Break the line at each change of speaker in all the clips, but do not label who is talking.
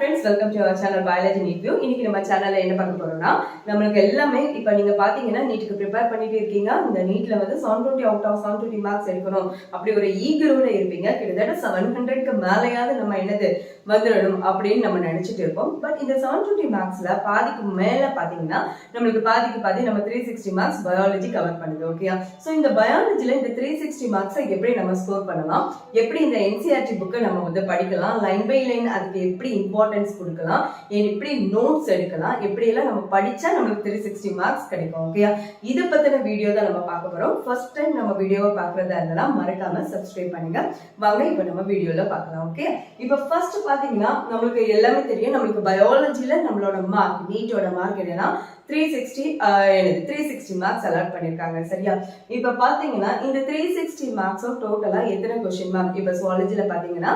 friends, welcome to our channel Biology Neat View. இன்னைக்கு நம்ம சேனல்ல என்ன பார்க்க போறோம்னா நமக்கு எல்லாமே இப்போ நீங்க பாத்தீங்கன்னா நீட்க்கு ப்ரிப்பேர் பண்ணிட்டு இருக்கீங்க. இந்த நீட்ல வந்து 720 அவுட் ஆஃப் 720 மார்க்ஸ் எடுக்கணும். அப்படி ஒரு ஈகரோட இருப்பீங்க. கிட்டத்தட்ட 700க்கு மேலயாவது நம்ம என்னது வந்துடணும் அப்படின்னு நம்ம நினைச்சிட்டு இருப்போம். பட் இந்த 720 மார்க்ஸ்ல பாதிக்கு மேல பாத்தீங்கன்னா நம்மளுக்கு பாதிக்கு பாதி நம்ம 360 மார்க்ஸ் பயாலஜி கவர் பண்ணுது. ஓகேயா? சோ இந்த பயாலஜில இந்த 360 மார்க்ஸை எப்படி நம்ம ஸ்கோர் பண்ணலாம், எப்படி இந்த NCERT புக்கை நம்ம வந்து படிக்கலாம், லைன் பை லைன் அதுக்கு எப்படி இம்பார்ட்டன்ஸ் கொடுக்கலாம், எப்படி நோட்ஸ் எடுக்கலாம், எப்படி எல்லாம் நம்ம படிச்சா நமக்கு 360 மார்க்ஸ் கிடைக்கும். ஓகேயா? இத பத்தின வீடியோ தான் நம்ம பார்க்க போறோம். ஃபர்ஸ்ட் டைம் நம்ம வீடியோவை பார்க்கறதா இருந்தா மறக்காம சப்ஸ்கிரைப் பண்ணுங்க. வாங்க இப்போ நம்ம வீடியோல பார்க்கலாம். ஓகே, இப்போ ஃபர்ஸ்ட் பாத்தீங்கன்னா நமக்கு எல்லாமே தெரியும். நமக்கு பயாலஜில நம்மளோட மார்க், நீட்டோட மார்க் என்னன்னா 360 மார்க்ஸ் அலாட் பண்ணிருக்காங்க. சரியா? இப்ப பாத்தீங்கன்னா இந்த 360 மார்க்ஸும் டோட்டலா எத்தனை क्वेश्चन மேம்? இப்ப சுவாலஜில பாத்தீங்கன்னா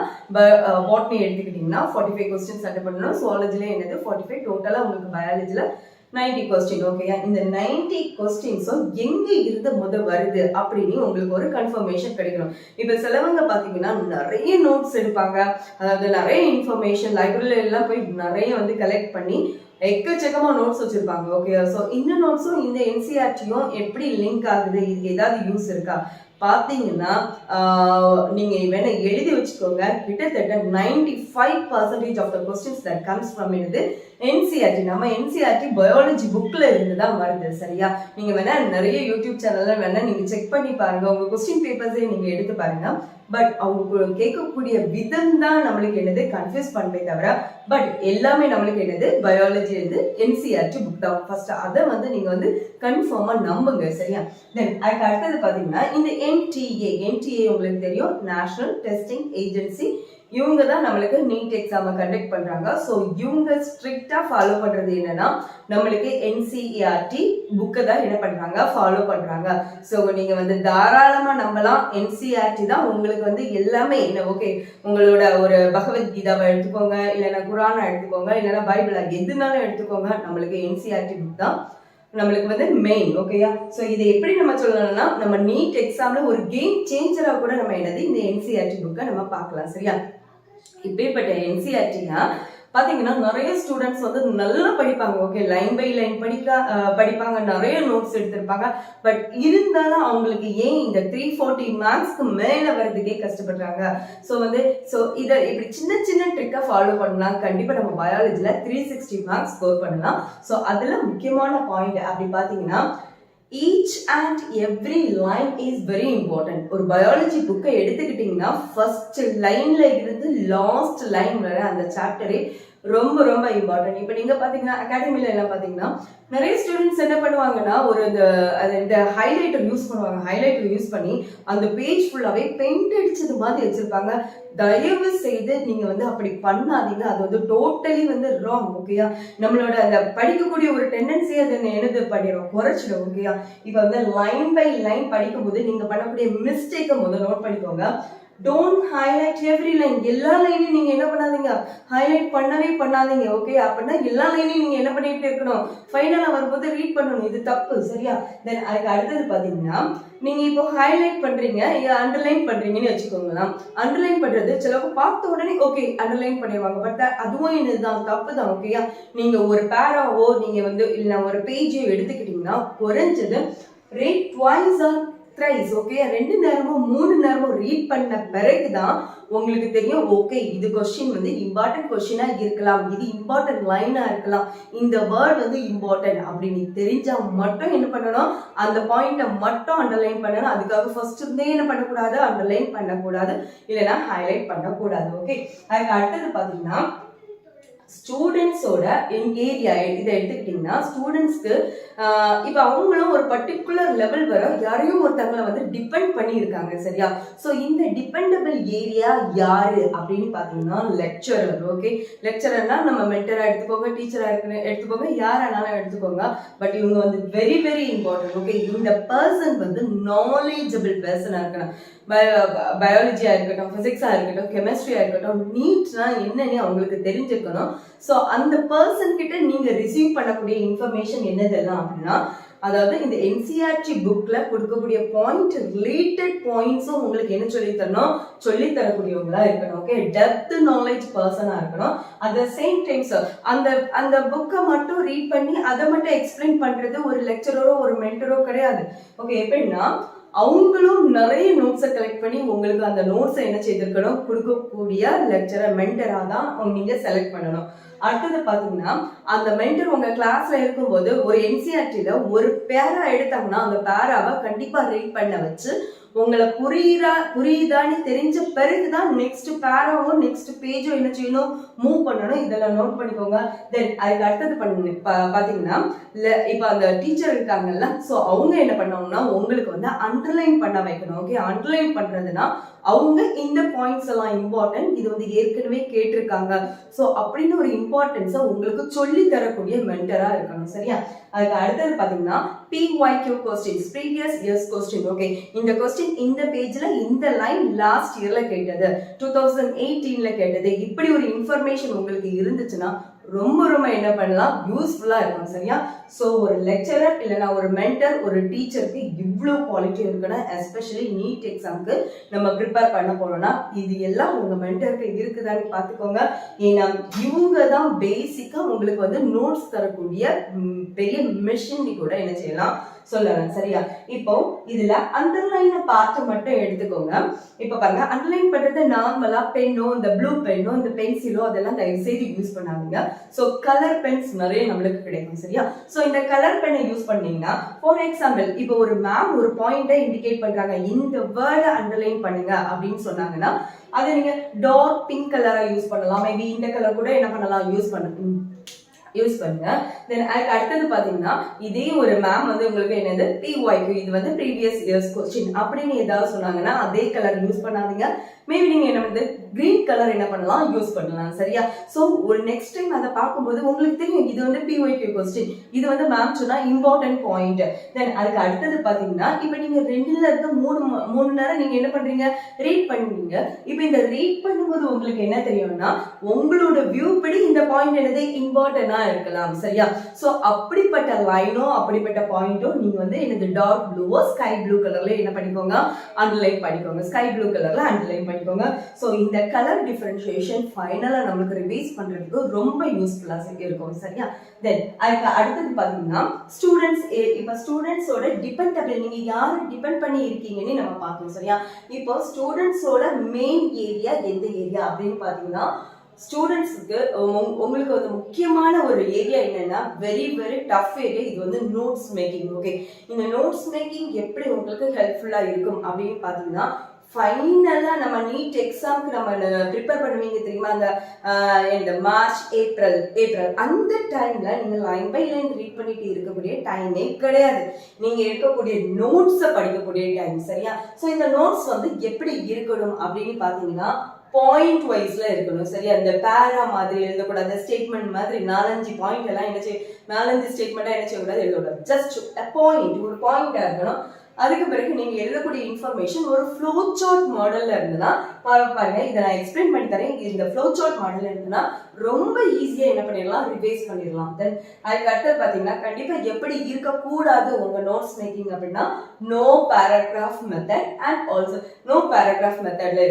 பாட்னி எடுத்துக்கிட்டீங்கன்னா 45 क्वेश्चंस அட்டெண்ட் பண்ணனும். சுவாலஜில என்னது 45, டோட்டலா உங்களுக்கு பயாலஜில 90 क्वेश्चन. ஓகேயா? இந்த 90 क्वेश्चंஸும் எங்க இருந்து வருது அப்படின்னு உங்களுக்கு ஒரு கன்ஃபர்மேஷன் கிடைக்கணும். இப்ப சிலவங்க பாத்தீங்கன்னா நிறைய நோட்ஸ் எடுப்பாங்க, அதாவது நிறைய இன்ஃபர்மேஷன் லைப்ரரியில எல்லாம் போய் நிறைய வந்து கலெக்ட் பண்ணி எக்கச்சக்கமா நோட்ஸ் வச்சிருப்பாங்க. ஓகே, சோ இந்த நோட்ஸும் இந்த NCERT-யும் எப்படி லிங்க் ஆகுது, இதுக்கு ஏதாவது யூஸ் இருக்கா பாத்தீங்கன்னா நீங்க வேணா எழுதி வச்சுக்கோங்க. கிட்டத்தட்ட 95% of the questions that comes from NCERT. நம்ம NCERT பயாலஜி புக்ல இருந்து தான் வருது. சரியா? நீங்க வேணா நிறைய யூடியூப் சேனல்ல வேணா நீங்க செக் பண்ணி பாருங்க, உங்க क्वेश्चन பேப்பர்ஸை நீங்க எடுத்து பாருங்க. பட் அவங்க கேட்கக்கூடிய விதம் தான் நம்மளுக்கு என்னது கன்ஃபியூஸ் பண்ணவே தவிர பட் எல்லாமே நம்மளுக்கு என்னது பயாலஜி NCERT புக் தான். ஃபர்ஸ்ட் அதை வந்து நீங்க வந்து கன்ஃபார்மா நம்புங்க. சரியா? தென் அதுக்கு அடுத்தது பாத்தீங்கன்னா இந்த NTA உங்களுக்கு தெரியும், நேஷனல் டெஸ்டிங் ஏஜென்சி. இவங்க தான் நம்மளுக்கு நீட் எக்ஸாமை கண்டக்ட் பண்றாங்க. ஸோ இவங்க ஸ்ட்ரிக்டா ஃபாலோ பண்றது என்னன்னா நம்மளுக்கு NCERT புக்கை தான் என்ன பண்றாங்க, ஃபாலோ பண்றாங்க. ஸோ நீங்க வந்து தாராளமா நம்பலாம். NCERT தான் உங்களுக்கு வந்து எல்லாமே என்ன. ஓகே, உங்களோட ஒரு பகவத்கீதாவை எடுத்துக்கோங்க, இல்லைன்னா குரானை எடுத்துக்கோங்க, இல்லைன்னா பைபிளா எதுனாலும் எடுத்துக்கோங்க, நம்மளுக்கு NCERT புக் தான் நம்மளுக்கு வந்து மெயின். ஓகேயா? சோ இதை எப்படி நம்ம சொல்லணும்னா நம்ம நீட் எக்ஸாம்ல ஒரு கேம் சேஞ்சரா கூட நம்ம என்னது இந்த NCERT புக்கை நம்ம பார்க்கலாம். சரியா? இப்பேற்பட்ட NCERT-னா பாத்தீங்கன்னா நிறைய ஸ்டூடெண்ட்ஸ் வந்து நல்லா படிப்பாங்க. ஓகே, லைன் பை லைன் படிப்பாங்க, நிறைய நோட்ஸ் எடுத்திருப்பாங்க. பட் இருந்தாலும் அவங்களுக்கு ஏன் இந்த 340 மார்க்ஸ்க்கு மேல வர்றதுக்கே கஷ்டப்படுறாங்க. ஸோ இதை இப்படி சின்ன சின்ன ட்ரிக்கை ஃபாலோ பண்ணலாம். கண்டிப்பா நம்ம பயாலஜில 360 மார்க்ஸ் ஸ்கோர் பண்ணலாம். ஸோ அதுல முக்கியமான பாயிண்ட் அப்படி பாத்தீங்கன்னா each and every line is very important. ஒரு பயாலஜி புக்கை எடுத்துக்கிட்டீங்கன்னா ஃபர்ஸ்ட் லைன்ல இருந்து லாஸ்ட் லைன் வரை அந்த சாப்டரே ரொம்ப ரொம்ப இம்பார்ட்டன்ட். இப்போ நீங்க பாத்தீங்கன்னா அகாடமில எல்லாம் பாத்தீங்கன்னா நிறைய ஸ்டூடெண்ட்ஸ் என்ன பண்ணுவாங்கன்னா இந்த ஹைலைட்டர் யூஸ் பண்ணுவாங்க. ஹைலைட்டர் யூஸ் பண்ணி அந்த பேஜ் ஃபுல்லாவே பெயிண்ட் அடிச்சது மாதிரி வச்சிருப்பாங்க. தயவு செய்து நீங்க வந்து அப்படி பண்ணாதீங்க. அது வந்து டோட்டலி வந்து ராங். ஓகேயா? நம்மளோட அந்த படிக்கக்கூடிய ஒரு டெண்டன்சி அதை என்னது பண்ணிடும், குறைச்சிடும். ஓகேயா? இப்ப வந்து லைன் பை லைன் படிக்கும் போது நீங்க பண்ணக்கூடிய மிஸ்டேக்கை முதல்ல நோட் பண்ணிக்கோங்க. Don't highlight every line. எல்லா லைனையும் நீங்க என்ன பண்ணாதீங்க, ஹைலைட் பண்ணவே பண்ணாதீங்க. ஓகே, அப்படின்னா எல்லா லைனையும் நீங்க என்ன பண்ணிட்டு இருக்கணும், ஃபைனலா வரும்போது ரீட் பண்ணணும். இது தப்பு. சரியா? தென் அதுக்கு அடுத்தது பாத்தீங்கன்னா நீங்க இப்போ ஹைலைட் பண்றீங்க, அண்டர்லைன் பண்றீங்கன்னு வச்சுக்கோங்களா. அண்டர்லைன் பண்றது சிலவங்க பார்த்த உடனே ஓகே அண்டர்லைன் பண்ணிடுவாங்க. பட் அதுவும் இதுதான் தப்பு தான். ஓகேயா? நீங்க ஒரு பேராவோ நீங்க வந்து இல்ல ஒரு பேஜையோ எடுத்துக்கிட்டீங்கன்னா குறைஞ்சது read twice or thrice. Okay, 2 நேரமும் 3 நேரமும் ரீட் பண்ண பிறகுதான் உங்களுக்கு தெரியும் ஓகே இது கொஸ்டின் வந்து இம்பார்ட்டன்ட் கொஸ்டினா இருக்கலாம், இது இம்பார்ட்டன்ட் லைனா இருக்கலாம், இந்த வேர்ட் வந்து இம்பார்ட்டன்ட் அப்படின்னு தெரிஞ்சா மட்டும் என்ன பண்ணணும், அந்த பாயிண்ட்டை மட்டும் அண்டர்லைன் பண்ணணும். அதுக்காக ஃபர்ஸ்ட் இருந்தே என்ன பண்ணக்கூடாது, அண்டர்லைன் பண்ணக்கூடாது, இல்லைன்னா ஹைலைட் பண்ணக்கூடாது. ஓகே, அதுக்கு அடுத்தது பாத்தீங்கன்னா ஸ்டூடெண்ட்ஸோட ஏரியா இதை எடுத்துக்கிட்டீங்கன்னா ஸ்டூடெண்ட்ஸ்க்கு இப்போ அவங்களும் ஒரு பர்டிகுலர் லெவல் வர யாரையும் ஒருத்தவங்களை வந்து டிபெண்ட் பண்ணி இருக்காங்க. சரியா? ஸோ இந்த டிபெண்டபிள் ஏரியா யாரு அப்படின்னு பாத்தீங்கன்னா லெக்சரர். ஓகே, லெக்சரர்னா நம்ம மென்டரா எடுத்துக்கோங்க, டீச்சரா எடுத்துக்கோங்க, யாரானாலும் எடுத்துக்கோங்க. பட் இவங்க வந்து வெரி வெரி இம்பார்ட்டன்ட். ஓகே, இந்த பர்சன் வந்து நாலேஜபிள் பர்சனா இருக்கணும். பயாலஜியா இருக்கட்டும், பிசிக்ஸா இருக்கட்டும், கெமிஸ்ட்ரியா இருக்கட்டும், நீட்னா என்னன்னு அவங்களுக்கு தெரிஞ்சுக்கணும். ஸோ அந்த பர்சன் கிட்ட நீங்க ரிசீவ் பண்ணக்கூடிய இன்ஃபர்மேஷன் என்னதெல்லாம் அப்படின்னா அதாவது இந்த என்சிஆர்டி புக்ல கொடுக்கக்கூடிய பாயிண்ட் ரிலேட்டட் பாயிண்ட்ஸும் உங்களுக்கு என்ன சொல்லி தரணும், சொல்லி தரக்கூடியவங்களா இருக்கணும். ஓகே, டெப்த் நாலேஜ் பர்சனா இருக்கணும். அட் த சேம் டைம் அந்த அந்த புக்கை மட்டும் ரீட் பண்ணி அதை மட்டும் எக்ஸ்பிளைன் பண்றது ஒரு லெக்சரரோ ஒரு மென்டரோ கிடையாது. ஓகே, எப்படின்னா அவங்களும் நிறைய நோட்ஸை கலெக்ட் பண்ணி உங்களுக்கு அந்த நோட்ஸை என்ன செய்திருக்கணும், கொடுக்கக்கூடிய லெக்சரர் மென்டரா தான் நீங்க செலக்ட் பண்ணணும். அடுத்தது பாத்தீங்கன்னா அந்த மென்டர் உங்க கிளாஸ்ல இருக்கும்போது ஒரு என்சிஆர்டில ஒரு பேரா எடுத்தாங்கன்னா அந்த பேராவை கண்டிப்பா ரீட் பண்ண வச்சு உங்களை புரியுதான்னு தெரிஞ்ச பிறகுதான் நெக்ஸ்ட் பேராவோ நெக்ஸ்ட் பேஜோ என்ன செய்யணும், மூவ் பண்ணணும். இதெல்லாம் நோட் பண்ணிக்கோங்க. தென் அதுக்கு அடுத்தது பாத்தீங்கன்னா இப்ப அந்த டீச்சர் இருக்காங்கல்ல, சோ அவங்க என்ன பண்ணணும்னா உங்களுக்கு வந்து அண்டர்லைன் பண்ண வைக்கணும். ஓகே, அண்டர்லைன் பண்றதுன்னா அவங்க இந்த பாயிண்ட்ஸ் எல்லாம் இம்பார்ட்டன்ட், இது வந்து ஏற்கனவே கேட்டிருக்காங்க, சோ அப்படின்னு ஒரு இம்பார்ட்டன்ஸை உங்களுக்கு சொல்லி தரக்கூடிய மென்டரா இருக்கணும். சரியா? அதுக்கு அடுத்தது பாத்தீங்கன்னா PYQ questions, previous years question. Okay, இந்த கொஸ்டின் இந்த பேஜ்ல இந்த லைன் லாஸ்ட் இயர்ல கேட்டது, 2018ல கேட்டது, இப்படி ஒரு இன்ஃபர்மேஷன் உங்களுக்கு இருந்துச்சுன்னா ரொம்ப ரொம்ப என்ன பண்ணலாம், யூஸ்ஃபுல்லா இருக்கும். சரியா? சோ ஒரு லெக்சரர் இல்லைன்னா ஒரு மென்டர் ஒரு டீச்சருக்கு இவ்வளவு குவாலிட்டி இருக்கணும். எஸ்பெஷலி நீட் எக்ஸாம்க்கு நம்ம ப்ரிப்பேர் பண்ண போறோம்னா இது எல்லாம் உங்க மென்டருக்கு இருக்குதான்னு பாத்துக்கோங்க. ஏன்னா இவங்க தான் பேசிக்கா உங்களுக்கு வந்து நோட்ஸ் தரக்கூடிய பெரிய மிஷின் கூட என்ன செய்யலாம் சொல்லலாம். சரியா? இப்போ இதுல அண்டர்லைன் பார்த்து மட்டும் எடுத்துக்கோங்க. இப்ப பாருங்க, அண்டர்லைன் பண்றது நார்மலா பென்னோ இந்த ப்ளூ பென்னோ இந்த பென்சிலோ அதெல்லாம் தயவு செய்து யூஸ் பண்ணாதீங்க. சோ கலர் பென்ஸ் நிறைய நம்மளுக்கு கிடைக்கும். சரியா? சோ இந்த கலர் பென்னை யூஸ் பண்ணீங்கன்னா ஃபார் எக்ஸாம்பிள் இப்போ ஒரு மேம் ஒரு பாயிண்டை இண்டிகேட் பண்றாங்க, இந்த வேர்டை அண்டர்லைன் பண்ணுங்க அப்படின்னு சொன்னாங்கன்னா அதை நீங்க டார்க் பிங்க் கலரா யூஸ் பண்ணலாம். மேபி இந்த கலர் கூட என்ன பண்ணலாம், யூஸ் பண்ணுங்க. தென் அதுக்கு அடுத்தது பாத்தீங்கன்னா இதே ஒரு மேம் வந்து உங்களுக்கு என்னது PYQ, இது வந்து ப்ரீவியஸ் இயர்ஸ் கொஸ்டின் அப்படின்னு ஏதாவது சொன்னாங்கன்னா அதே கலர் யூஸ் பண்ணாதீங்க. மேபி நீங்க என்ன வந்து கிரீன் கலர் என்ன பண்ணலாம், யூஸ் பண்ணலாம். சரியா? சோ ஒரு நெக்ஸ்ட் டைம் அதை பார்க்கும்போது உங்களுக்கு தெரியும் இது வந்து PYQ கொஸ்டின், இது வந்து மேம் சொன்னா இம்பார்ட்டன்ட் பாயிண்ட். தென் அதுக்கு அடுத்தது பாத்தீங்கன்னா இப்ப நீங்க 2ல இருந்து 3 நேரம் நீங்க என்ன பண்றீங்க, ரீட் பண்ணுவீங்க. இப்ப இந்த ரீட் பண்ணும்போது உங்களுக்கு என்ன தெரியும்னா உங்களோட வியூ படி இந்த பாயிண்ட் என்னது இம்பார்ட்டன்டா இருக்கலாம். சரியா? சோ அப்படிப்பட்ட லைனோ அப்படிப்பட்ட பாயிண்டோ நீங்க வந்து என்னது டார்க் ப்ளூவோ ஸ்கை ப்ளூ கலர்ல என்ன பண்ணிக்கோங்க, அண்டர்லைன் பண்ணிக்கோங்க. ஸ்கை ப்ளூ கலர்ல அண்டர்லைன் பண்ணிக்கோங்க. சோ இந்த கலர் டிஃபரன்ஷியேஷன் ஃபைனலா நமக்கு ரிவைஸ் பண்றதுக்கு ரொம்ப யூஸ்ஃபுல்லா இருக்கும். சரியா? தென் அதுக்கு அடுத்தது பாத்தீங்கன்னா ஸ்டூடெண்ட்ஸ். இப்ப ஸ்டூடெண்ட்ஸோட டிபெண்டபிள், நீங்க யாரு டிபெண்ட் பண்ணி இருக்கீங்கன்னு நம்ம பார்த்தோம். சரியா? இப்போ ஸ்டூடெண்ட்ஸோட மெயின் ஏரியா எந்த ஏரியா அப்படின்னு பாத்தீங்கன்னா ஸ்டூடெண்ட்ஸுக்கு உங்களுக்கு வந்து முக்கியமான ஒரு ஏரியா என்னன்னா வெரி வெரி டஃப் ஏரியா, இது வந்து நோட்ஸ் மேக்கிங். ஓகே, இந்த நோட்ஸ் மேக்கிங் எப்படி உங்களுக்கு ஹெல்ப்ஃபுல்லா இருக்கும் அப்படின்னு பாத்தீங்கன்னா ஃபைனலா நம்ம நீட் எக்ஸாம்க்கு நம்ம ப்ரிப்பேர் பண்ணுவீங்க தெரியுமா, இந்த மார்ச் ஏப்ரல் அந்த டைம்ல நீங்க லைன் பை லைன் ரீட் பண்ணிட்டு இருக்கக்கூடிய டைமே கிடையாது. நீங்க இருக்கக்கூடிய நோட்ஸை படிக்கக்கூடிய டைம். சரியா? சோ இந்த நோட்ஸ் வந்து எப்படி இருக்கணும் அப்படின்னு பாத்தீங்கன்னா பாயிண்ட் வைஸ்ல இருக்கணும். சரியா? இந்த பேரா மாதிரி எழுதக்கூடாது, ஸ்டேட்மெண்ட் மாதிரி 4-5 பாயிண்ட் எல்லாம் என்ன செய்ய, 4-5 ஸ்டேட்மெண்டா என்ன செய்யக்கூடாது, எழுதக்கூடாது. ஜஸ்ட் பாயிண்ட், ஒரு பாயிண்டா இருக்கணும். அதுக்கு பிறகு நீங்க எழுதக்கூடிய இன்ஃபர்மேஷன் ஒரு ஃப்ளோ சார்ட் மாடல்ல இருந்ததுன்னா பாருங்க, இதை நான் எக்ஸ்பிளைன் பண்ணி தரேன். இந்த ஃப்ளோ சார்ட் மாடல் இருந்ததுன்னா ரொம்ப ஈஸியா என்ன பண்ணிடலாம், ரிவைஸ் பண்ணிடலாம். தென் அதுக்கு அடுத்தது பாத்தீங்கன்னா கண்டிப்பா எப்படி இருக்கக்கூடாது உங்க நோட்ஸ் மேக்கிங் அப்படின்னா no paragraph method and also no paragraph மெத்தட்ல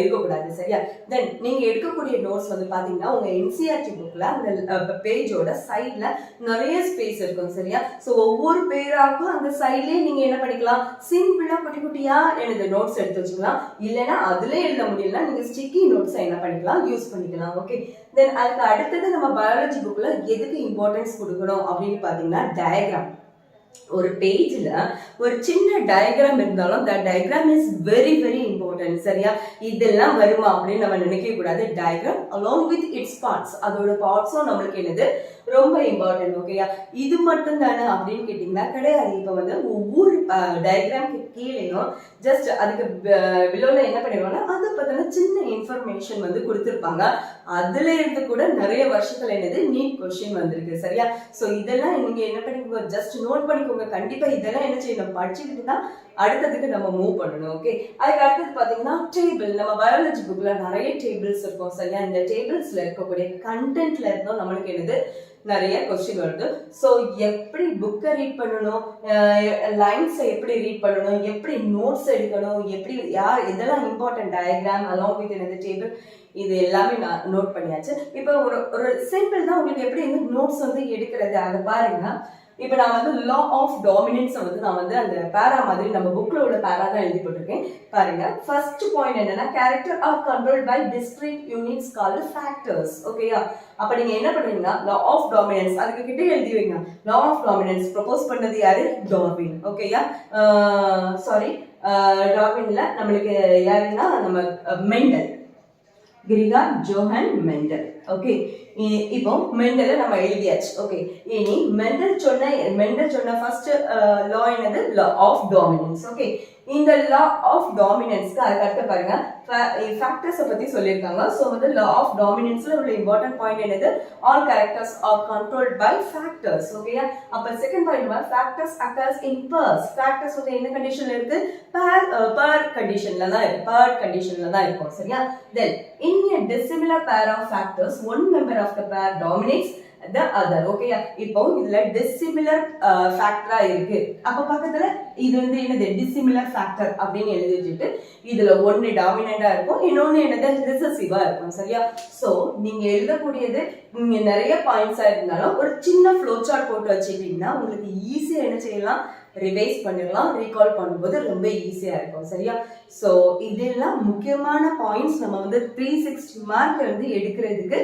இருக்கக்கூடாது. சரியா? தென் நீங்க எடுக்கக்கூடிய நோட்ஸ் வந்து பாத்தீங்கன்னா உங்க என்சிஆர்டி புக்ல அந்த பேஜோட சைட்ல நிறைய ஸ்பேஸ் இருக்கும். சரியா? சோ ஒவ்வொரு பேராக்கும் அந்த சைட்லயே நீங்க என்ன பண்ணிக்கலாம், சிம்பிளா குட்டி குட்டியா எழுத நோட்ஸ் எடுத்து வச்சுக்கலாம். இல்லைன்னா அதுல எழுத முடியலன்னா நீங்க ஸ்டிக்கி நோட்ஸ் என்ன பண்ணிக்கலாம், யூஸ் பண்ணிக்கலாம். ஓகே, தென் அதுக்கு அடுத்தது நம்ம பயாலஜி புக்ல எதுக்கு இம்பார்ட்டன்ஸ் கொடுக்கணும் அப்படின்னு பாத்தீங்கன்னா டயக்ராம். ஒரு பேஜ்ல ஒரு சின்ன டயக்ராம் இருந்தாலும் the diagram is very very important. சரியா? இதெல்லாம் வருமா அப்படின்னு நம்ம நினைக்க கூடாது. Diagram along with its parts, அதோட பார்ட்ஸும் நம்மளுக்கு என்னது ரொம்ப இம்பார்ட்டன்ட். ஓகேயா? இது மட்டும் தானே அப்படின்னு கேட்டீங்கன்னா கிடையாது. இப்ப வந்து ஒவ்வொரு டயக்ராம்க்கு கீழேயும் ஜஸ்ட் அதுக்கு பிலோல என்ன பண்ணிடுவாங்கன்னா அதை பத்தின சின்ன இன்ஃபர்மேஷன் வந்து கொடுத்துருப்பாங்க. அதுல இருந்து கூட நிறைய வருஷத்துல என்னது நீட் கொஸ்டின் வந்திருக்கு. சரியா? சோ இதெல்லாம் நீங்க என்ன பண்ணிக்கோங்க, ஜஸ்ட் நோட் பண்ணிக்கோங்க. கண்டிப்பா இதெல்லாம் என்ன செய்யணும், படிச்சுக்கிட்டு தான் அடுத்ததுக்கு நம்ம மூவ் பண்ணணும். ஓகே, அதுக்கு அடுத்தது பாத்தீங்கன்னா டேபிள். நம்ம பயாலஜி புக்ல நிறைய டேபிள்ஸ் இருக்கும் சரியா. இந்த டேபிள்ஸ்ல இருக்கக்கூடிய கண்டென்ட்ல இருந்தும் நம்மளுக்கு என்னது நிறைய கொஸ்டின் வருது. ஸோ எப்படி புக்கை ரீட் பண்ணணும், லைன்ஸை எப்படி ரீட் பண்ணணும், எப்படி நோட்ஸ் எடுக்கணும், எப்படி யார் இதெல்லாம் இம்பார்ட்டன்ட், டயக்ராம் அலாங் வித் எனது டேபிள், இது எல்லாமே நான் நோட் பண்ணியாச்சு. இப்போ ஒரு சிம்பிள் தான் உங்களுக்கு எப்படி இந்த நோட்ஸ் வந்து எடுக்கிறது அதை பாருங்க. இப்போ நான் வந்து லா ஆஃப் டாமினன்ஸ் வந்து நான் வந்து அந்த பேரா மாதிரி நம்ம புக்ல உள்ள பேரா தான் எழுதி போட்டிருக்கேன் பாருங்க. ஃபர்ஸ்ட் பாயிண்ட் என்னன்னா character are controlled by discrete units called factors. ஓகேயா, அப்ப நீங்க என்ன பண்றீங்கன்னா லா ஆஃப் டாமினன்ஸ் அதுக்கு கிட்ட எழுதி வைங்க. லா ஆஃப் டாமினன்ஸ் ப்ரொபோஸ் பண்ணது யாரு? டார்வின். ஓகேயா, சாரி டார்வின்ல நம்மளுக்கு யாருன்னா நம்ம Mendel, Gregor Johann Mendel. Okay, இப்போ மெண்டலை நம்ம எழுதியாச்சு. ஓகே, இனி மெண்டல் சொன்ன ஃபர்ஸ்ட் லா என்னது? Law of dominance. ஓகே, இந்த லா ஆஃப் டாமினன்ஸ்க்கு அதுக்கு அடுத்து பாருங்க ஃபேக்டர்ஸை பத்தி சொல்லியிருக்காங்க. ஸோ வந்து லா ஆஃப் டாமினன்ஸ்ல உள்ள இம்பார்ட்டன்ட் பாயிண்ட் என்னது? All characters are controlled by factors. ஓகேயா, அப்ப second point factors occurs in pairs. Factors வந்து என்ன கண்டிஷன்ல இருக்கு? பேர் கண்டிஷன்ல தான் இருக்கு. பேர் கண்டிஷன்ல தான் இருக்கும் சரியா. தென் இன் a dissimilar pair of factors one member of the pair dominates the other. ஓகேயா, இப்போ இதுல dissimilar ஃபேக்டரா இருக்கு. அப்ப பக்கத்துல இது வந்து என்னது? dissimilar ஃபேக்டர் அப்படின்னு எழுதி வச்சுட்டு இதுல ஒன்னு டாமினண்டா இருக்கும், இன்னொன்னு என்னது? ரிசசிவா இருக்கும் சரியா. சோ நீங்க எழுதக்கூடியது நீங்க நிறைய பாயிண்ட்ஸா இருந்தாலும் ஒரு சின்ன ஃப்ளோ சார்ட் போட்டு வச்சுக்கிட்டீங்கன்னா உங்களுக்கு ஈஸியா என்ன செய்யலாம்? ரிவைஸ் பண்ணிடலாம். ரீகால் பண்ணும்போது ரொம்ப ஈஸியா இருக்கும் சரியா. ஸோ இதெல்லாம் முக்கியமான பாயிண்ட்ஸ் நம்ம வந்து 360 மார்க் வந்து எடுக்கிறதுக்கு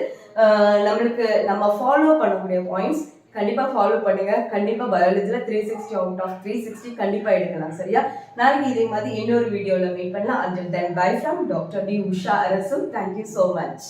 நம்மளுக்கு நம்ம ஃபாலோ பண்ணக்கூடிய பாயிண்ட்ஸ். கண்டிப்பா ஃபாலோ பண்ணுங்க. கண்டிப்பா பயாலஜில 360 அவுட் ஆஃப் 360 கண்டிப்பா எடுக்கலாம் சரியா. நாளைக்கு இதே மாதிரி இன்னொரு வீடியோல மீட் பண்ணலாம். Until then, bye from Dr. D. Usha Arasu. Thank you so much.